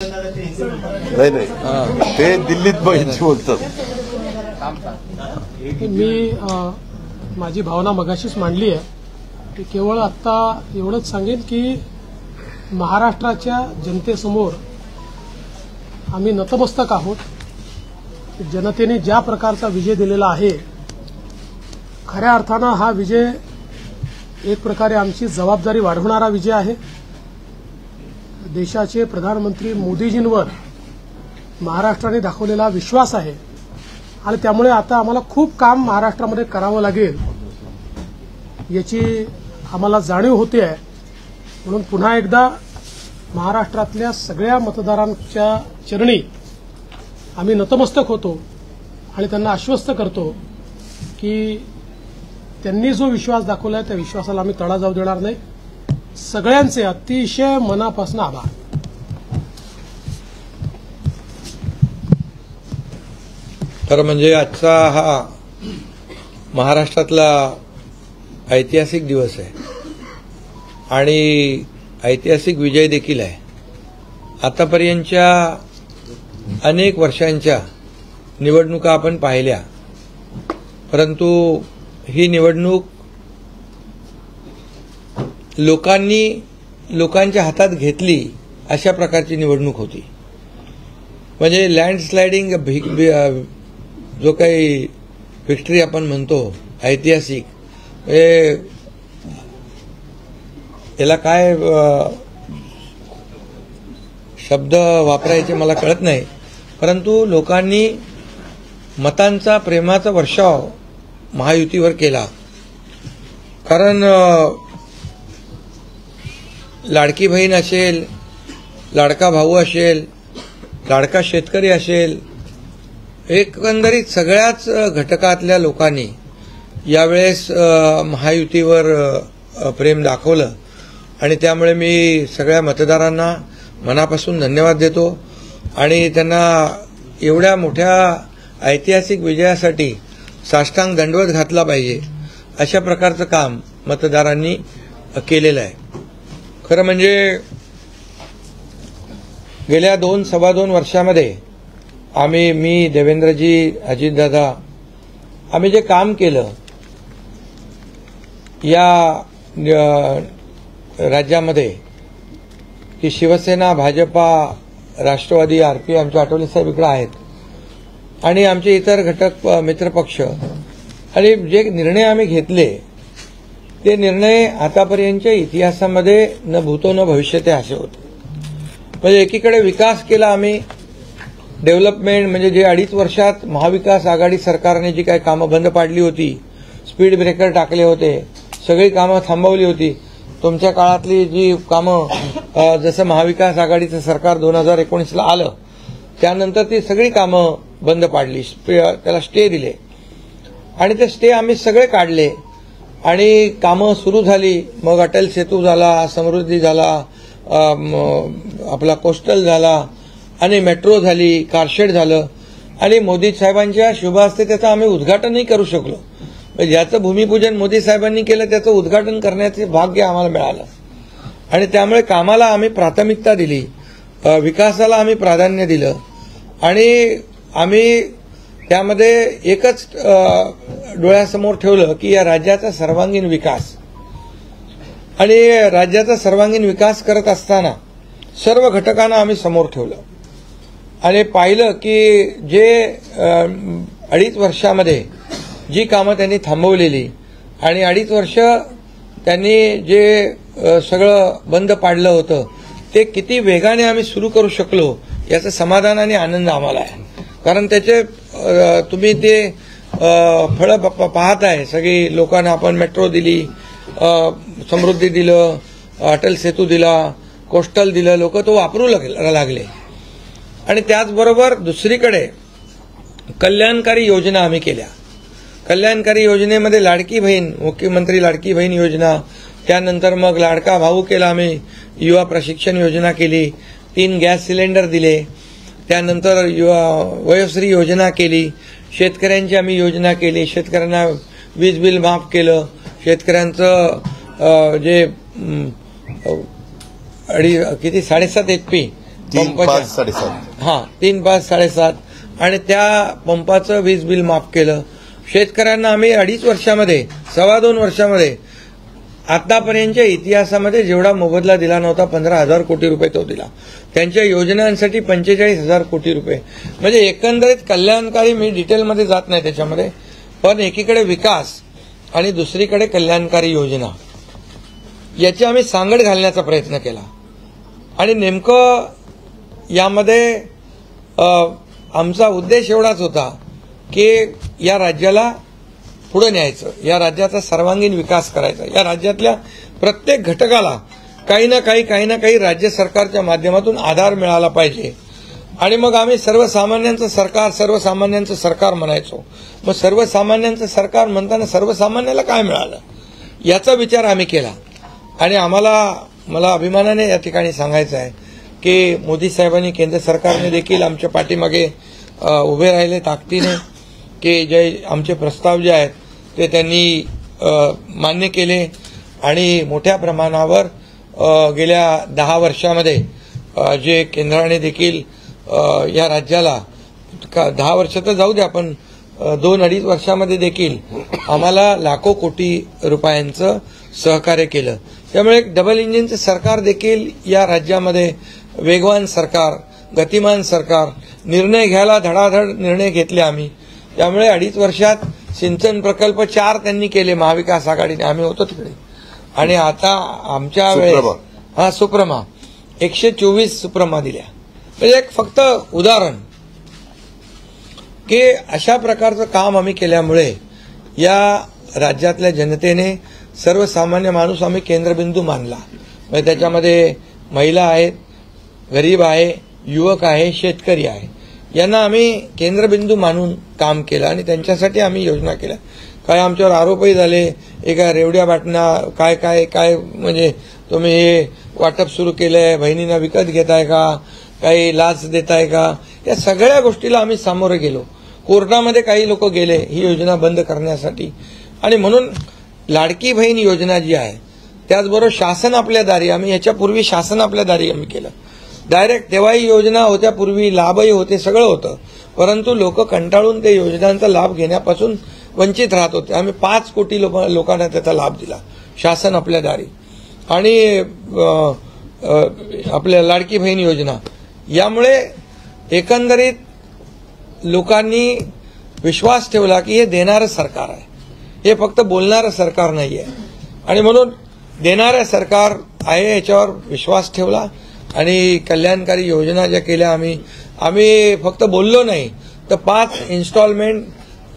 नाही नाही, ते दिल्लीत बघितली बोलतात. मी माझी भावना मगाशीच मांडली आहे की केवळ आत्ता एवढंच सांगेन की महाराष्ट्राच्या जनतेसमोर आम्ही नतमस्तक आहोत. जनतेने ज्या प्रकारचा विजय दिलेला आहे, खऱ्या अर्थानं हा विजय एक प्रकारे आमची जबाबदारी वाढवणारा विजय आहे. देशाचे प्रधानमंत्री मोदीजींवर महाराष्ट्राने दाखवलेला विश्वास आहे आणि त्यामुळे आता आम्हाला खूप काम महाराष्ट्रामध्ये करावं लागेल याची आम्हाला जाणीव होते आहे. म्हणून पुन्हा एकदा महाराष्ट्रातल्या सगळ्या मतदारांच्या चरणी आम्ही नतमस्तक होतो आणि त्यांना आश्वस्त करतो की त्यांनी जो विश्वास दाखवलाय त्या विश्वासाला आम्ही तडा जाऊ देणार नाही. सगळ्यांचे अतिशय मनापासून आभार. तर म्हणजे आजचा हा महाराष्ट्रातला ऐतिहासिक दिवस आहे आणि ऐतिहासिक विजय देखील आहे. आतापर्यंतच्या अनेक वर्षांच्या निवडणुका आपण पाहिल्या, परंतु ही निवडणूक लोकांच्या हातात घेतली अशा प्रकारची निवडणूक होती. म्हणजे लँडस्लायडिंग जो काही व्हिक्टरी आपण म्हणतो ऐतिहासिक, याला काय शब्द वापरायचे मला कळत नाही, परंतु लोकांनी मतांचा प्रेमाचा वर्षाव महायुतीवर केला. कारण लाडकी बहीण असेल, लाडका भाऊ असेल, लाडका शेतकरी असेल, एकंदरीत सगळ्याच घटकातल्या लोकांनी यावेळेस महायुतीवर प्रेम दाखवलं आणि त्यामुळे मी सगळ्या मतदारांना मनापासून धन्यवाद देतो आणि त्यांना एवढ्या मोठ्या ऐतिहासिक विजयासाठी साष्टांग दंडवत घातला पाहिजे अशा प्रकारचं काम मतदारांनी केलेलं आहे. खरं म्हणजे गेल्या 2-2.25 वर्षामध्ये मी, देवेंद्रजी, अजितदादा, आम्ही जे काम केलं या राज्यामध्ये की शिवसेना, भाजपा, राष्ट्रवादी, आरपी, आमचे आठवले साहेब इकडे आहेत आणि आमचे इतर घटक मित्रपक्ष, आणि जे निर्णय आम्ही घेतले ते निर्णय आतापर्यंतच्या इतिहासामध्ये न भूतो न भविष्यते असे होते. म्हणजे एकीकडे विकास केला आम्ही, डेव्हलपमेंट, म्हणजे जे 2.5 वर्षात महाविकास आघाडी सरकारने जी काही कामं बंद पाडली होती, स्पीड ब्रेकर टाकले होते, सगळी कामं थांबवली होती. तुमच्या काळातली जी कामं, जसं महाविकास आघाडीचं सरकार 2019ला आलं त्यानंतर ती सगळी कामं बंद पाडली, त्याला स्टे दिले आणि ते स्टे आम्ही सगळे काढले आणि कामं सुरू झाली. मग अटल सेतू झाला, समृद्धी झाला, आपला कोस्टल झाला आणि मेट्रो झाली, कारशेड झालं आणि मोदी साहेबांच्या शुभ हस्ते त्याचं आम्ही उद्घाटनही करू शकलो. ज्याचं भूमिपूजन मोदी साहेबांनी केलं त्याचं उद्घाटन करण्याचे भाग्य आम्हाला मिळालं आणि त्यामुळे कामाला आम्ही प्राथमिकता दिली, विकासाला आम्ही प्राधान्य दिलं आणि आम्ही त्यामध्ये एकच डोळ्यासमोर ठेवलं की या राज्याचा सर्वांगीण विकास. आणि राज्याचा सर्वांगीण विकास करत असताना सर्व घटकांना आम्ही समोर ठेवलं आणि पाहिलं की जे 2.5 वर्षामध्ये जी कामं त्यांनी थांबवलेली आणि 2.5 वर्ष त्यांनी जे सगळं बंद पाडलं होतं ते किती वेगाने आम्ही सुरू करू शकलो याचं समाधान आणि आनंद आम्हाला आहे. कारण त्याचे तुम्ही ते फळं पाहत आहे. सगळी लोकांना आपण मेट्रो दिली, समृद्धी दिलं, अटल सेतू दिला, कोस्टल दिलं, लोक तो वापरू लागले. आणि त्याचबरोबर दुसरीकडे कल्याणकारी योजना आम्ही केल्या. कल्याणकारी योजनेमध्ये लाडकी बहीण, मुख्यमंत्री लाडकी बहीण योजना, त्यानंतर मग लाडका भाऊ केला आम्ही, युवा प्रशिक्षण योजना केली, 3 गॅस सिलेंडर दिले, त्यानंतर वयोश्री योजना केली, शेतकऱ्यांची आम्ही योजना केली, शेतकऱ्यांना वीज बिल माफ केलं, शेतकऱ्यांचं जे 7.5 HP 3, पंपाच्या. 5, 7.5 हां, 3, 5, 7.5 आणि त्या पंपाचं वीज बिल माफ केलं. शेतकऱ्यांना आम्ही 2.5 वर्षामध्ये 2.25 वर्षामध्ये आतापर्यंतच्या इतिहासामध्ये जेवढा मोबदला दिला नव्हता 15,000 कोटी रुपये तो दिला. त्यांच्या योजनांसाठी 45,000 कोटी रुपये. म्हणजे एकंदरीत कल्याणकारी, मी डिटेलमध्ये जात नाही त्याच्यामध्ये, पण एकीकडे विकास आणि दुसरीकडे कल्याणकारी योजना याची आम्ही सांगड घालण्याचा प्रयत्न केला. आणि नेमकं यामध्ये आमचा उद्देश एवढाच होता की या राज्याला पुढे न्यायचं, या राज्याचा सर्वांगीण विकास करायचा, या राज्यातल्या प्रत्येक घटकाला काही ना काही राज्य सरकारच्या माध्यमातून आधार मिळाला पाहिजे. आणि मग आम्ही सर्वसामान्यांचं सरकार म्हणायचो. मग सर्वसामान्यांचं सरकार म्हणताना सर्वसामान्याला काय मिळालं याचा विचार आम्ही केला. आणि मला अभिमानाने या ठिकाणी सांगायचं आहे की मोदी साहेबांनी, केंद्र सरकारने देखील आमच्या पाठीमागे उभे राहिले ताकदीने, की जे आमचे प्रस्ताव जे आहेत ते त्यांनी मान्य केले. आणि मोठ्या प्रमाणावर गेल्या 10 वर्षामध्ये जे केंद्राने देखील या राज्याला 10 वर्ष तर जाऊ द्या, पण 2-2.5 वर्षामध्ये देखील आम्हाला लाखो कोटी रुपयांचं सहकार्य केलं. त्यामुळे एक डबल इंजिनचं सरकार देखील या राज्यामध्ये, वेगवान सरकार, गतिमान सरकार, निर्णय घ्यायला धडाधड निर्णय घेतले आम्ही. त्यामुळे 2.5 वर्षात सिंचन प्रकल्प 4 त्यांनी केले महाविकास आघाडीने, आम्ही होतो तिकडे. आणि आता आमच्या वेळेस सुप्रमा 124 सुप्रमा दिल्या. म्हणजे एक फक्त उदाहरण की अशा प्रकारचं काम आम्ही केल्यामुळे या राज्यातल्या जनतेने, सर्वसामान्य माणूस आम्ही केंद्रबिंदू मानला. म्हणजे त्याच्यामध्ये महिला आहेत, गरीब आहे, युवक आहे, शेतकरी आहे, यांना आम्ही केंद्रबिंदू मानून काम केलं आणि त्यांच्यासाठी आम्ही योजना केल्या. काय आमच्यावर आरोपही झाले, एका रेवड्या बाटण्या काय काय काय म्हणजे तुम्ही हे वाटप सुरू केलंय, बहिणींना विकत घेताय का, काही लाच देताय का, या सगळ्या गोष्टीला आम्ही सामोरे गेलो. कोर्टामध्ये काही लोक गेले ही योजना बंद करण्यासाठी. आणि म्हणून लाडकी बहीण योजना जी आहे, त्याचबरोबर शासन आपल्या दारी, आम्ही याच्यापूर्वी शासन आपल्या दारी आम्ही केलं. डायरेक्ट तेव्हाही योजना होत्या, पूर्वी लाभही होते, सगळं होतं, परंतु लोक कंटाळून ते योजनांचा लाभ घेण्यापासून वंचित राहत होते. आम्ही 5 कोटी लोकांना त्याचा लाभ दिला, शासन आपल्या दारी. आणि आपल्या लाडकी बहीण योजना, यामुळे एकंदरीत लोकांनी विश्वास ठेवला की हे देणारं सरकार आहे, हे फक्त बोलणारं सरकार नाहीये. आणि म्हणून देणारं सरकार आहे याच्यावर विश्वास ठेवला. आणि कल्याणकारी योजना ज्या केल्या आम्ही फक्त बोललो नाही, तर 5 इन्स्टॉलमेंट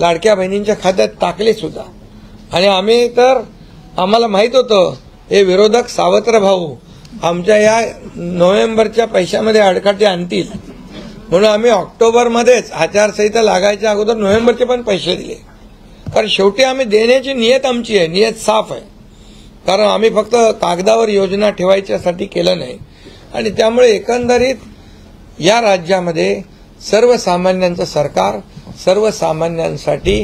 लाडक्या बहिणींच्या खात्यात टाकले सुद्धा. आणि आम्हाला माहित होतं हे विरोधक सावत्र भाऊ आमच्या या नोव्हेंबरच्या पैशामध्ये अडकाटे आणतील, म्हणून आम्ही ऑक्टोबरमध्येच आचारसंहिता लागायच्या अगोदर नोव्हेंबरचे पण पैसे दिले. कारण शेवटी आम्ही देण्याची नियत आमची आहे, नियत साफ आहे. कारण आम्ही फक्त कागदावर योजना ठेवायच्यासाठी केलं नाही. आणि त्यामुळे एकंदरीत या राज्यामध्ये सर्वसामान्यांचं सरकार सर्वसामान्यांसाठी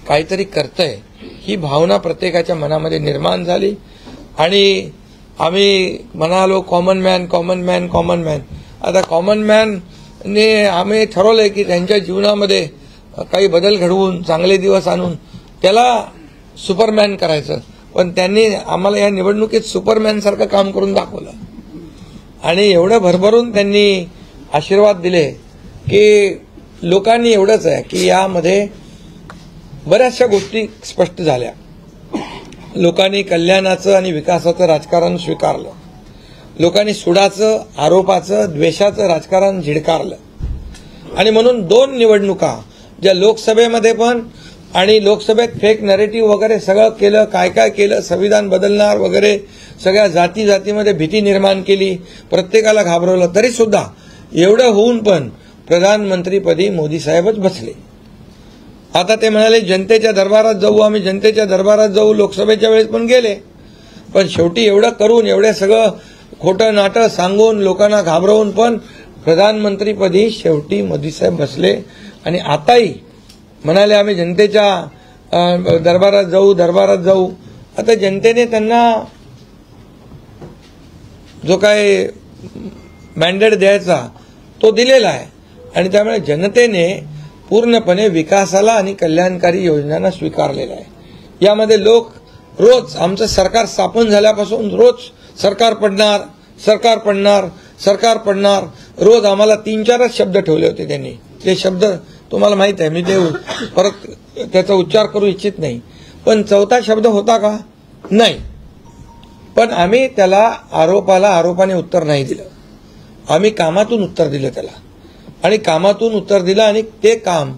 काहीतरी करतंय ही भावना प्रत्येकाच्या मनामध्ये निर्माण झाली. आणि आम्ही म्हणालो कॉमन मॅन. आता कॉमन मॅनने आम्ही ठरवलंय की त्यांच्या जीवनामध्ये काही बदल घडवून, चांगले दिवस आणून त्याला सुपरमॅन करायचं. पण त्यांनी आम्हाला या निवडणुकीत सुपरमॅनसारखं काम करून दाखवलं. आणि एवढं भरभरून त्यांनी आशीर्वाद दिले की लोकांनी एवढंच आहे की यामध्ये बऱ्याचशा गोष्टी स्पष्ट झाल्या. लोकांनी कल्याणाचं आणि विकासाचं राजकारण स्वीकारलं. लोकांनी सुडाचं, आरोपाचं, द्वेषाचं राजकारण झिडकारलं. आणि म्हणून 2 निवडणुका, ज्या लोकसभेमध्ये पण आणि लोकसभेत फेक नरेटिव्ह वगैरे सगळं केलं, काय काय केलं, संविधान बदलणार वगैरे, सगळ्या जातीमध्ये भीती निर्माण केली, प्रत्येकाला घाबरवलं, तरी सुद्धा एवढं होऊन पण प्रधानमंत्रीपदी मोदी साहेबच बसले. आता ते म्हणाले जनतेच्या दरबारात जाऊ, आम्ही जनतेच्या दरबारात जाऊ, लोकसभेच्या वेळेस पण गेले. पण शेवटी एवढं करून, एवढं सगळं खोटं नाटं सांगून, लोकांना घाबरवून पण प्रधानमंत्रीपदी शेवटी मोदी साहेब बसले. आणि आताही म्हणाले आम्ही जनतेच्या दरबारात जाऊ. आता जनतेने त्यांना जो काय मॅन्डेट द्यायचा तो दिलेला आहे. आणि त्यामुळे जनतेने पूर्णपणे विकासाला आणि कल्याणकारी योजनांना स्वीकारलेला आहे. यामध्ये लोक रोज आमचं सरकार स्थापन झाल्यापासून रोज सरकार पडणार, सरकार पडणार, सरकार पडणार, रोज आम्हाला 3-4च शब्द ठेवले होते त्यांनी. ते शब्द तुम्हाला माहित आहे, मी ते परत त्याचा उच्चार करू इच्छित नाही. पण चौथा शब्द होता का? नाही. पण आम्ही त्याला आरोपाने उत्तर नाही दिलं. आम्ही कामातून उत्तर दिलं त्याला, आणि कामातून उत्तर दिलं, आणि ते काम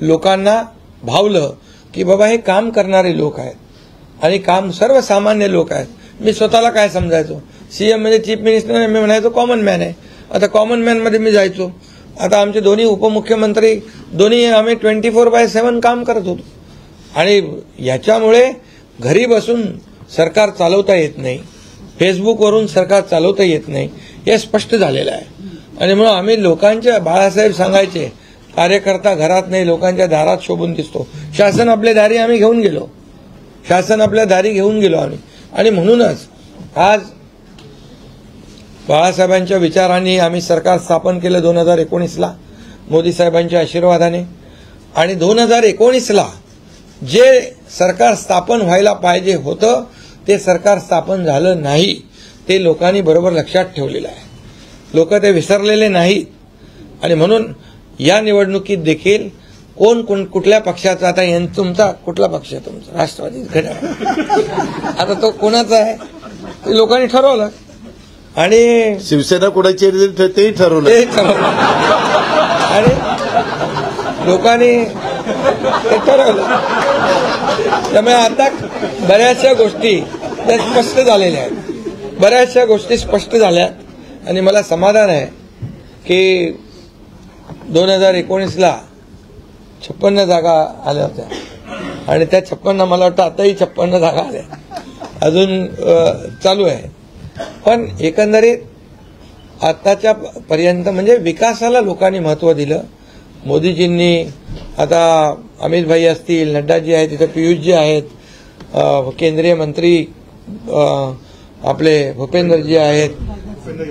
लोकांना भावलं की बाबा हे काम करणारे लोक आहेत आणि काम सर्वसामान्य लोक आहेत. मी स्वतःला काय समजायचो, सीएम म्हणजे चीफ मिनिस्टर, मी म्हणायचो कॉमन मॅन आहे. आता कॉमन मॅन मध्ये मी जायचो. आता आमचे दोन्ही उपमुख्यमंत्री दोन्ही आम्ही 24/7 काम करत होतो. आणि याच्यामुळे घरी बसून सरकार चालवता येत नाही, फेसबुकवरून सरकार चालवता येत नाही, हे स्पष्ट झालेलं आहे. आणि म्हणून आम्ही लोकांच्या, बाळासाहेब सांगायचे, कार्यकर्ता घरात नाही लोकांच्या दारात शोभून दिसतो. शासन आपल्या दारी आम्ही घेऊन गेलो, शासन आपल्या दारी घेऊन गेलो आम्ही. आणि म्हणूनच आज बाळासाहेबांच्या विचारांनी आम्ही सरकार स्थापन केलं 2019ला मोदी साहेबांच्या आशीर्वादाने. आणि 2019ला जे सरकार स्थापन व्हायला पाहिजे होतं ते सरकार स्थापन झालं नाही. ते लोकांनी बरोबर लक्षात ठेवलेलं आहे. लोक ते विसरलेले नाहीत. आणि म्हणून या निवडणुकीत देखील कोण कुठल्या पक्षाचा, आता तुमचा कुठला पक्ष आहे? तुमचा राष्ट्रवादी घड्याळ. आता तो कोणाचा आहे ते लोकांनी ठरवलं. आणि शिवसेना कोणाची तेही ठरवलं. आणि लोकांनी ते ठरवलं. त्यामुळे आता बऱ्याचशा गोष्टी त्या स्पष्ट झालेल्या आहेत, बऱ्याचशा गोष्टी स्पष्ट झाल्या. आणि मला समाधान आहे की 2019ला 56 जागा आल्या होत्या, आणि त्या 56 मला वाटतं आताही 56 जागा आल्या, अजून चालू आहे. पण एकंदरीत आताच्या पर्यंत म्हणजे विकासाला लोकांनी महत्व दिलं. मोदीजींनी, आता अमित भाई असतील, नड्डाजी आहेत, तिथे पियुषजी आहेत, केंद्रीय मंत्री आपले भूपेंद्रजी आहेत,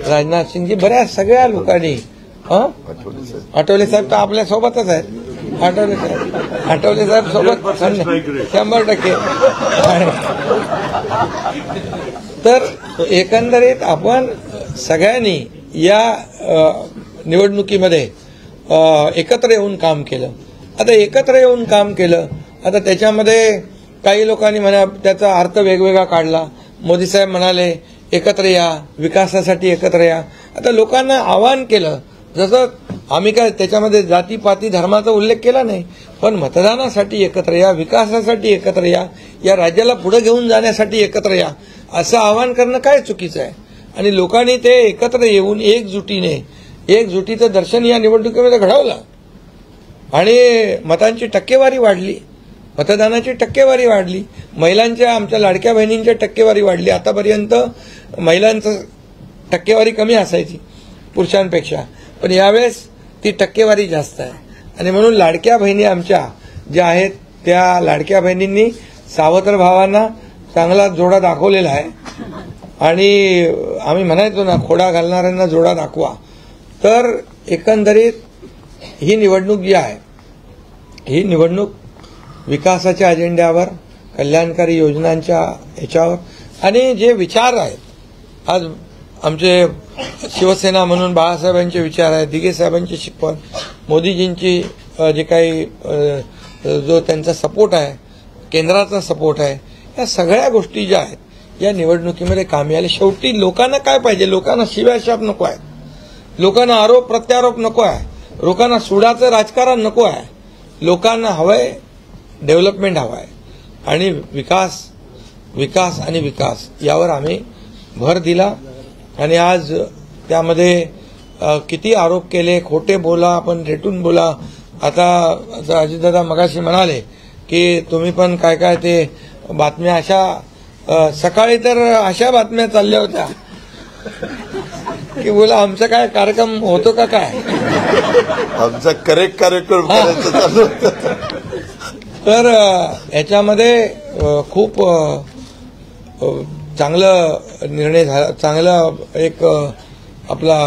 राजनाथ सिंगजी, बऱ्याच सगळ्या लोकांनी, आठवले साहेब तर आपल्या सोबतच आहेत, आठवले साहेब सोबत 100%. तर एकंदरीत आपण सगळ्यांनी या निवडणुकीमध्ये एकत्र येऊन काम केलं. आता एकत्र येऊन काम केलं, आता त्याच्यामध्ये काही लोकांनी म्हणा त्याचा अर्थ वेगवेगळा काढला. मोदी साहेब म्हणाले एकत्र या, विकासासाठी एकत्र या. आता लोकांना आवाहन केलं, जसं आम्ही काय त्याच्यामध्ये जातीपाती धर्माचा उल्लेख केला नाही, पण मतदानासाठी एकत्र या, विकासासाठी एकत्र या, या राज्याला पुढे घेऊन जाण्यासाठी एकत्र या, असं आवाहन करणं काय चुकीचं आहे. आणि लोकांनी ते एकत्र येऊन एकजुटीचं दर्शन या निवडणुकीमध्ये घडवलं. आणि मतांची टक्केवारी वाढली, मतदानाची टक्केवारी वाढली, महिलांच्या, आमच्या लाडक्या बहिणींच्या टक्केवारी वाढली. आतापर्यंत महिलांचं टक्केवारी कमी असायची पुरुषांपेक्षा, पण यावेळेस ती टक्केवारी जास्त आहे. आणि म्हणून लाडक्या बहिणी आमच्या ज्या आहेत त्या लाडक्या बहिणींनी सावत्र भावांना चांगला जोडा दाखवलेला आहे. आणि आम्ही म्हणायचो ना, खोडा घालणाऱ्यांना जोडा दाखवा. तर एकंदरीत ही निवडणूक जी आहे, ही निवडणूक विकासाच्या अजेंड्यावर, कल्याणकारी योजनांच्या ह्याच्यावर, आणि जे विचार आहेत, आज आमचे शिवसेना म्हणून बाळासाहेबांचे विचार आहेत, दिघे साहेबांची शिकवण, मोदीजींची जे काही जो त्यांचा सपोर्ट आहे, केंद्राचा सपोर्ट आहे, या सगळ्या गोष्टी ज्या आहेत या निवडणुकीमध्ये कामी आल्या. शेवटी लोकांना काय पाहिजे? लोकांना शिव्याशाप नको आहे, लोकांना आरोप प्रत्यारोप नको आहे, लोकांना सुडाचं राजकारण नको आहे. लोकांना हवंय डेव्हलपमेंट हवं आहे, आणि विकास आणि विकास यावर आम्ही भर दिला. आणि आज त्यामध्ये किती आरोप केले, खोटे बोला, आपण रेटून बोला. आता अजितदादा मगाशी म्हणाले की तुम्ही पण काय काय ते बातम्या अशा, सकाळी तर अशा बातम्या चालल्या होत्या की बोला आमचा काय कार्यक्रम होतो का काय, आमचा करेक्ट कार्यक्रम करायचं चालू होतं. तर याच्यामध्ये खूप चांगलं निर्णय झाला, चांगला एक आपला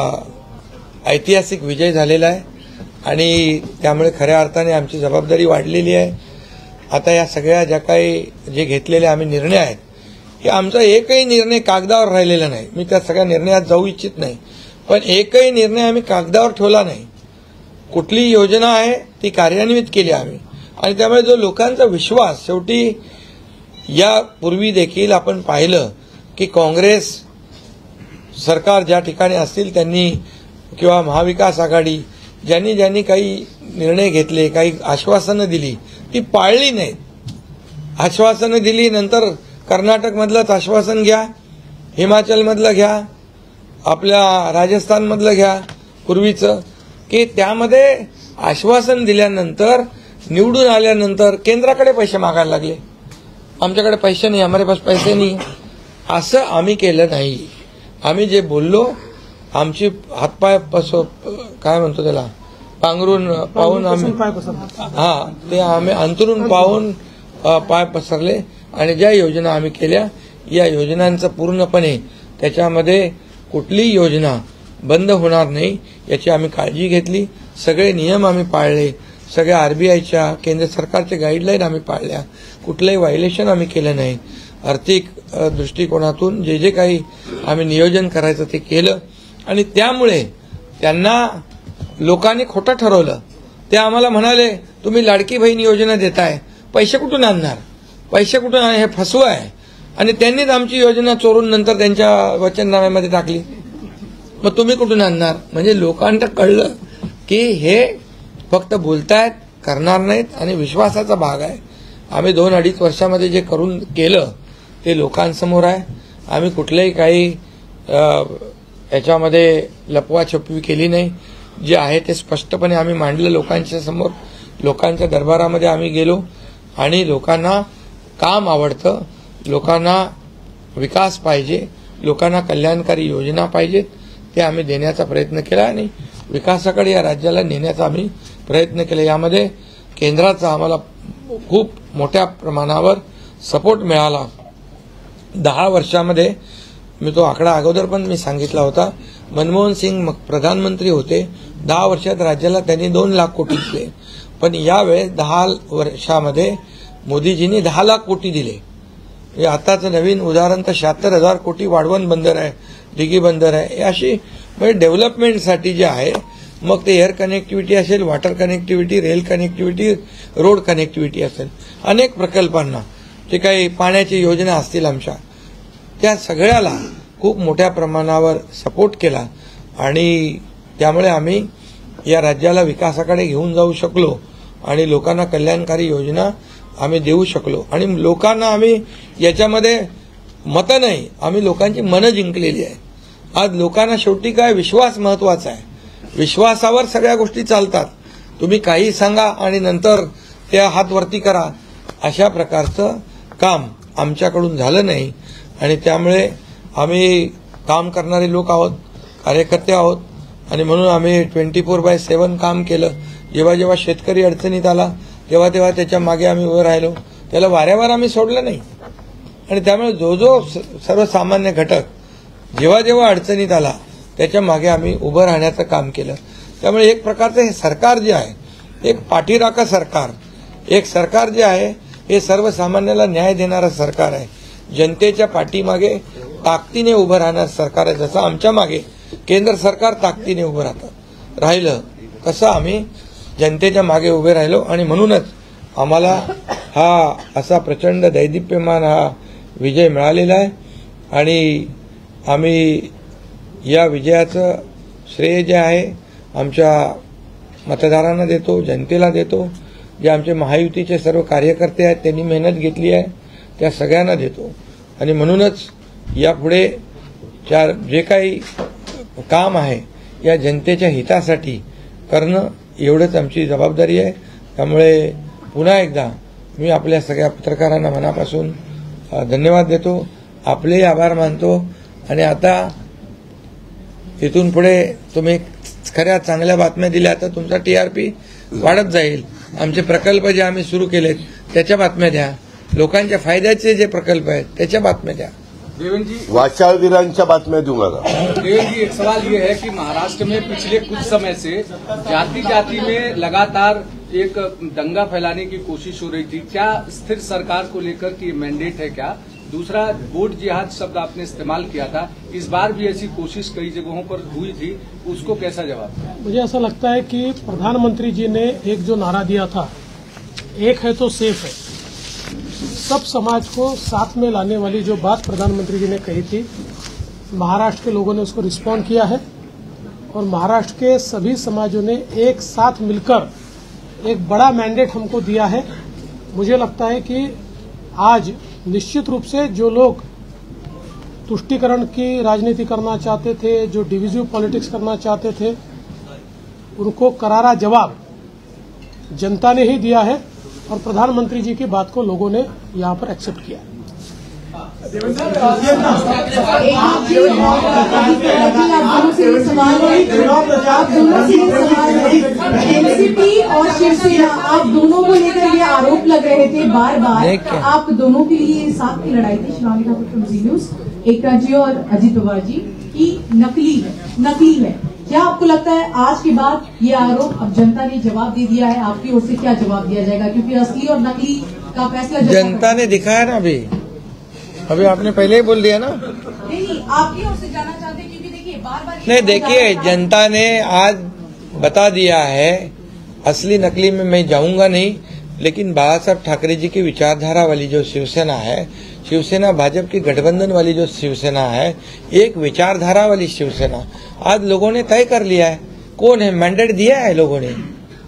ऐतिहासिक विजय झालेला आहे आणि त्यामुळे खऱ्या अर्थाने आमची जबाबदारी वाढलेली आहे. आता या सगळ्या ज्या काही जे घेतलेले आम्ही निर्णय आहेत की आमचा एकही निर्णय कागदावर राहिलेला नाही. मी त्या सगळ्या निर्णयात जाऊ इच्छित नाही, पण एकही निर्णय आम्ही कागदावर ठेवला नाही. कुठली योजना आहे ती कार्यान्वित केली आम्ही आणि त्यामुळे जो लोकांचा विश्वास शेवटी यापूर्वी देखील आपण पाहिलं की काँग्रेस सरकार ज्या ठिकाणी असतील त्यांनी किंवा महाविकास आघाडी ज्यांनी ज्यांनी काही निर्णय घेतले, काही आश्वासनं दिली ती पाळली नाहीत. आश्वासनं दिली, नंतर कर्नाटकमधलंच आश्वासन घ्या, हिमाचलमधलं घ्या, आपल्या राजस्थानमधलं घ्या पूर्वीचं, की त्यामध्ये आश्वासन दिल्यानंतर निवडून आल्यानंतर केंद्राकडे पैसे मागायला लागले. आमच्याकडे पैसे नाही, हमारे पास पैसे नाही. असं आम्ही केलं नाही. आम्ही जे बोललो आमची हातपाय काय म्हणतो त्याला पांघरून पाहून आम्ही ते आम्ही अंतरून पाहून पाय पसरले आणि ज्या योजना आम्ही केल्या या योजनांचं पूर्णपणे त्याच्यामध्ये कुठलीही योजना बंद होणार नाही याची आम्ही काळजी घेतली. सगळे नियम आम्ही पाळले, सगळ्या आरबीआयच्या केंद्र सरकारच्या गाईडलाईन आम्ही पाळल्या, कुठलंही व्हायलेशन आम्ही केलं नाही. आर्थिक दृष्टिकोनातून जे जे काही आम्ही नियोजन करायचं ते केलं आणि त्यामुळे त्यांना लोकांनी खोटं ठरवलं. ते आम्हाला म्हणाले तुम्ही लाडकी बहीण योजना देताय, पैसे कुठून आणणार, पैसे कुठून आणणार, हे फसवं आहे. आणि त्यांनीच आमची योजना चोरून नंतर त्यांच्या वचननाम्यामध्ये टाकली. मग तुम्ही कुठून आणणार. म्हणजे लोकांना कळलं की हे फक्त बोलतायत, करणार नाहीत आणि विश्वासाचा भाग आहे. आम्ही 2-2.5 वर्षामध्ये जे करून केलं ते लोकांसमोर आहे. आम्ही कुठल्याही काही याच्यामध्ये लपवाछपवी केली नाही. जे आहे ते स्पष्टपणे आम्ही मांडलं लोकांच्या समोर. लोकांच्या दरबारामध्ये आम्ही गेलो आणि लोकांना काम आवडतं, लोकांना विकास पाहिजे, लोकांना कल्याणकारी योजना पाहिजेत, ते आम्ही देण्याचा प्रयत्न केला आणि विकासाकडे या राज्याला नेण्याचा आम्ही प्रयत्न केला. यामध्ये केंद्राचा आम्हाला खूप मोठ्या प्रमाणावर सपोर्ट मिळाला. 10 वर्षामध्ये मी तो आकडा अगोदर पण मी सांगितला होता. मनमोहन सिंग प्रधानमंत्री होते, 10 वर्षात राज्याला त्यांनी 2 लाख कोटी दिले, पण यावेळेस 10 वर्षामध्ये मोदीजींनी 10 लाख कोटी दिले. आताचं नवीन उदाहरण तर 76,000 कोटी वाढवण बंदर आहे, दिघी बंदर आहे. अशी म्हणजे डेव्हलपमेंटसाठी जे आहे, मग ते एअर कनेक्टिव्हिटी असेल, water connectivity, rail connectivity, road connectivity असेल, अनेक प्रकल्पांना जे काही पाण्याची योजना असतील आमच्या, त्या सगळ्याला खूप मोठ्या प्रमाणावर सपोर्ट केला आणि त्यामुळे आम्ही या राज्याला विकासाकडे घेऊन जाऊ शकलो आणि लोकांना कल्याणकारी योजना आम्ही देऊ शकलो. आणि लोकांना आम्ही याच्यामध्ये मतं नाही, आम्ही लोकांची मनं जिंकलेली आहे. आज लोकांना शेवटी काय विश्वास महत्वाचा आहे. विश्वासावर सगळ्या गोष्टी चालतात. तुम्ही काही सांगा आणि नंतर त्या हात वरती करा, अशा प्रकारचं काम आमच्याकडून झालं नाही. आणि त्यामुळे आम्ही काम करणारे लोक आहोत, कार्यकर्ते आहोत आणि म्हणून आम्ही 24/7 काम केलं. जेव्हा जेव्हा शेतकरी अडचणीत आला तेव्हा तेव्हा त्याच्या मागे आम्ही उभं राहिलो, त्याला वाऱ्यावर आम्ही सोडलं नाही. आणि त्यामुळे जो जो सर्वसामान्य घटक जेव्हा जेव्हा अडचणीत आला त्याच्या मागे आम्ही उभं राहण्याचं काम केलं. त्यामुळे एक प्रकारचं हे सरकार जे आहे, एक पाठीराखा सरकार, एक सरकार जे आहे हे सर्वसामान्याला न्याय देणारं सरकार आहे. जनतेच्या पाठीमागे ताकदीने उभं राहणारं सरकार आहे. जसं आमच्या मागे केंद्र सरकार ताकदीने उभं राहिलं तसं आम्ही जनतेच्या मागे उभे राहिलो आणि म्हणूनच आम्हाला हा असा प्रचंड दैदिप्यमान हा विजय मिळालेला आहे. आणि आम्ही या विजयाचं श्रेय जे आहे आमच्या मतदारांना देतो, जनतेला देतो. जे आमचे महायुतीचे सर्व कार्यकर्ते आहेत त्यांनी मेहनत घेतली आहे त्या सगळ्यांना देतो. आणि म्हणूनच यापुढे जे काही काम आहे या जनतेच्या हितासाठी करणं एवढंच आमची जबाबदारी आहे. त्यामुळे पुन्हा एकदा मी आपल्या सगळ्या पत्रकारांना मनापासून धन्यवाद देतो, आपलेही आभार मानतो. आणि आता इथून पुढे तुम्ही खऱ्या चांगल्या बातम्या दिल्या तर तुमचा TRP वाढत जाईल. आमचे प्रकल्प जे आम्ही सुरू केलेत त्याच्या बातम्या द्या, लोकांच्या फायद्याचे जे प्रकल्प आहेत त्याच्या बातम्या द्या. देवेंद्र जी, वाचाळवीरांच्या बातम्या दूंगा का? देवेंद्र जी, एक सवाल ये है कि महाराष्ट्र में पिछले कुछ समय से जाति जाति में लगातार एक दंगा फैलाने की कोशिश हो रही थी। क्या स्थिर सरकार को लेकर कि मैंडेट है क्या? दूसरा, वोट जिहाद शब्द आपने इस्तेमाल किया था, इस बार भी ऐसी कोशिश कई जगहों पर हुई थी, उसको कैसा जवाब? मुझे ऐसा लगता है कि प्रधानमंत्री जी ने एक जो नारा दिया था, एक है तो सेफ है, सब समाज को साथ में लाने वाली जो बात प्रधानमंत्री जी ने कही थी, महाराष्ट्र के लोगों ने उसको रिस्पॉन्ड किया है और महाराष्ट्र के सभी समाजों ने एक साथ मिलकर एक बड़ा मैंडेट हमको दिया है। मुझे लगता है कि आज निश्चित रूप से जो लोग तुष्टीकरण की राजनीति करना चाहते थे, जो डिविजिव पॉलिटिक्स करना चाहते थे, उनको करारा जवाब जनता ने ही दिया है और प्रधानमंत्री जी की बात को लोगों ने यहाँ पर एक्सेप्ट किया है। एनसीपी और शिवसेना, आप दोनों को लेकर ये आरोप लग रहे थे बार बार, आप दोनों के लिए साथ की लड़ाई थी, शिवानी ठाकुर फ्रॉम जी न्यूज, एकता जी और अजित पवार जी, की नकली है। क्या आपको लगता है आज के बाद ये आरोप अब जनता ने जवाब दे दिया है, आपकी ओर से क्या जवाब दिया जाएगा? क्योंकि असली और नकली का फैसला जनता ने दिखाया ना। अभी आपने पहले ही बोल दिया ना। नहीं, आपकी ओर से जाना चाहते हैं, क्योंकि देखिए बार नहीं, देखिए, जनता ने आज बता दिया है, असली नकली में मैं जाऊंगा नहीं, लेकिन बाला साहब ठाकरे जी की विचारधारा वाली जो शिवसेना है, शिवसेना भाजपा की गठबंधन वाली जो शिवसेना है, एक विचारधारा वाली शिवसेना, आज लोगों ने तय कर लिया है कौन है, मैंडेट दिया है लोगों ने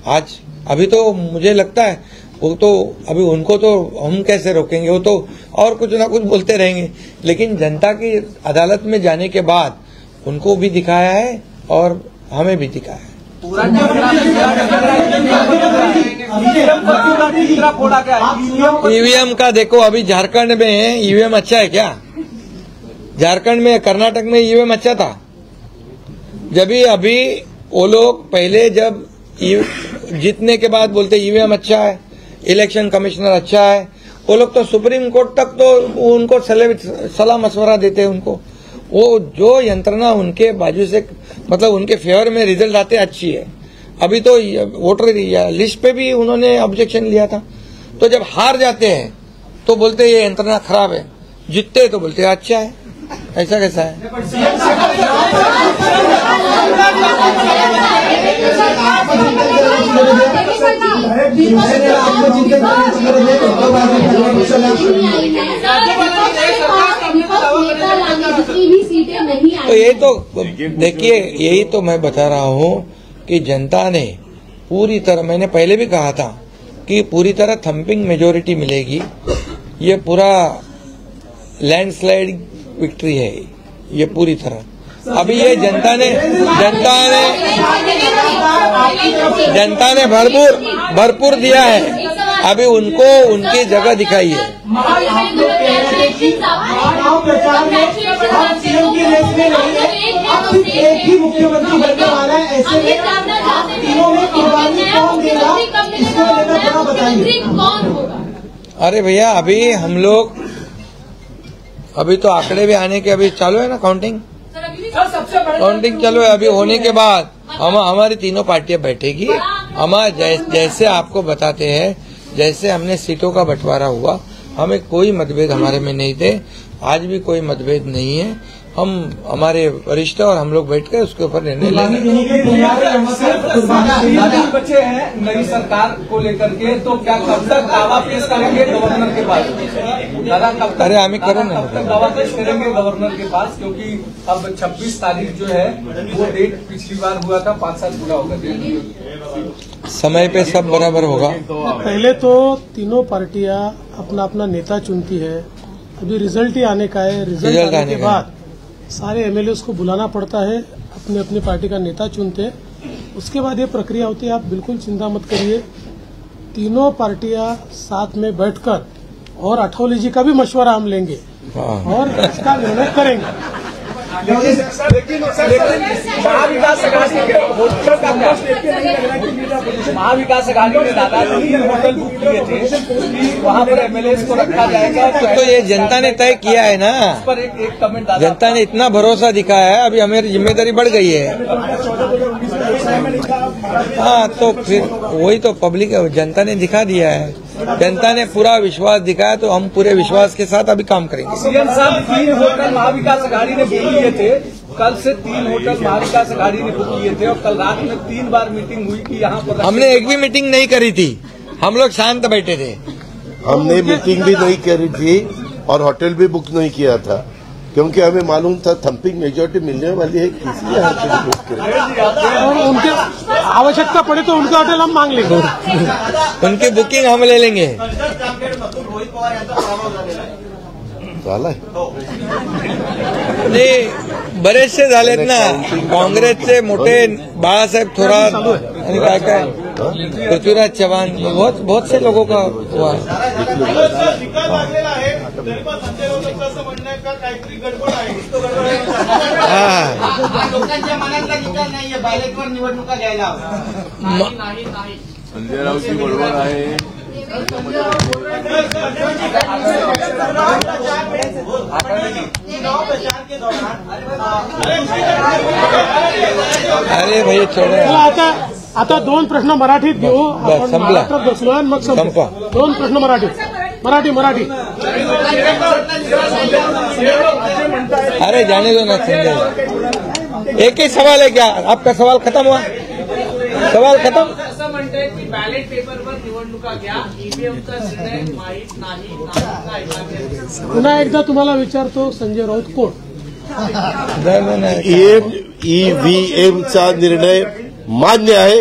आज। अभी तो मुझे लगता है वो तो अभी उनको तो हम कैसे रोकेंगे, वो तो और कुछ ना कुछ बोलते रहेंगे, लेकिन जनता की अदालत में जाने के बाद उनको भी दिखाया है और हमें भी दिखाया है। ईवीएम का देखो, अभी झारखंड में ईवीएम अच्छा है क्या? झारखंड में, कर्नाटक में ईवीएम अच्छा था। जब अभी वो लोग पहले जब जीतने के बाद बोलते ईवीएम अच्छा है, इलेक्शन कमिश्नर अच्छा है, वो लोग तो सुप्रीम कोर्ट तक तो उनको सलाह मशवरा देते हैं उनको। वो जो यंत्रणा उनके बाजू से, मतलब उनके फेवर में रिजल्ट आते अच्छी है। अभी तो वोटर लिस्ट पे भी उन्होंने ऑब्जेक्शन लिया था। तो जब हार जाते हैं तो बोलते ये यंत्रणा खराब है, जीतते तो बोलते अच्छा है। ऐसा कैसा है? तो यही तो देखिए, यही तो मैं बता रहा हूँ कि जनता ने पूरी तरह, मैंने पहले भी कहा था कि पूरी तरह थम्पिंग मेजोरिटी मिलेगी। ये पूरा लैंडस्लाइड विक्ट्री है ये पूरी तरह। अभी ये जनता ने भरपूर दिया है। अभी उनको उनकी जगह दिखाई है। एक ही मुख्यमंत्री बनने वाला है, ऐसे में तीनों में कुर्बानी कौन देगा, इसको लेकर थोड़ा बताइए। अरे भैया, अभी हम लोग, अभी तो आंकड़े भी आने के अभी चालू है ना, काउंटिंग चालू है। अभी होने के बाद हमारी तीनों पार्टियां बैठेगी। हम जैसे आपको बताते हैं, जैसे हमने सीटों का बंटवारा हुआ, हमें कोई मतभेद हमारे में नहीं थे, आज भी कोई मतभेद नहीं है। हम हमारे वरिष्ठ और हम लोग बैठकर उसके ऊपर निर्णय लेंगे। बचे हैं नई सरकार को लेकर के, तो क्या कब तक दावा पेश करेंगे गवर्नर के पास? अरे हमें करो ना, कब तक दावा पेश करेंगे गवर्नर के पास? क्योंकि अब 26 तारीख जो है वो डेट पिछली बार हुआ था, 5 साल पूरा होगा। समय पे सब बराबर होगा। पहले तो तीनों पार्टियां अपना अपना नेता चुनती है। अभी रिजल्ट ही आने का है। रिजल्ट आने के बाद सारे एमएलए को बुलाना पड़ता है, अपने अपनी पार्टी का नेता चुनते हैं, उसके बाद ये प्रक्रिया होती है। आप बिल्कुल चिंता मत करिए, तीनों पार्टियां साथ में बैठकर और अठौली जी का भी मशवरा हम लेंगे और इसका निर्णय करेंगे। महाविकास आघाड़ी के होटल का महाविकास आघाड़ी ने दादा 3 होटल बुक किए थे कि वहाँ पर एमएलए को रखा जाएगा। तो ये जनता ने तय किया है ना, इस पर एक कमेंट दादा। जनता ने इतना भरोसा दिखाया है, अभी हमारी जिम्मेदारी बढ़ गई है। हाँ, तो फिर वही तो पब्लिक जनता ने दिखा दिया है, जनता ने पूरा विश्वास दिखाया, तो हम पूरे विश्वास के साथ अभी काम करेंगे। सीएम साहब 3 होटल महाविकास आघाड़ी ने बुक किए थे, कल से 3 होटल महाविकास आघाड़ी ने बुक किए थे और कल रात में 3 बार मीटिंग हुई कि यहाँ पर हमने एक भी मीटिंग नहीं करी थी, हम लोग शांत बैठे थे। हमने मीटिंग भी नहीं करी थी और होटल भी बुक नहीं किया था, क्योंकि हमें मालूम था थम्पिंग मेजोरिटी मिलने वाली है, इसलिए होटल बुक करें। और उनके आवश्यकता पड़े तो उनका होटल हम मांग लेंगे, उनकी बुकिंग हम ले लेंगे। झाला नाही, बरेचसे झालेत ना, काँग्रेसचे मोठे बाळासाहेब थोरात आणि काय काय पृथ्वीराज चव्हाण, बहुत से लोगों का हुआ है। लोकांच्या मनातला निकाल नाहीये, बॅलेटवर निवडणुका घ्यायला हवा। संजय राऊतची बरोबर आहे। अरे भाई छोड़ो, आता 2 प्रश्न मराठीत घेऊ, आपण संपला. महाराष्ट्रात बसलो आणि मग संपवा। 2 प्रश्न मराठी। अरे जाने दो ना संजय, एक ही सवाल है क्या? आपका सवाल खत्म हुआ? सवाल खत्म? असं म्हणतंय की बॅलेट पेपरवर निवडणुका घ्या, ईव्हीएमचा निर्णय माहीत नाही। पुन्हा एकदा तुम्हाला विचारतो, संजय राऊत कोण? ईव्हीएमचा निर्णय मान्य आहे।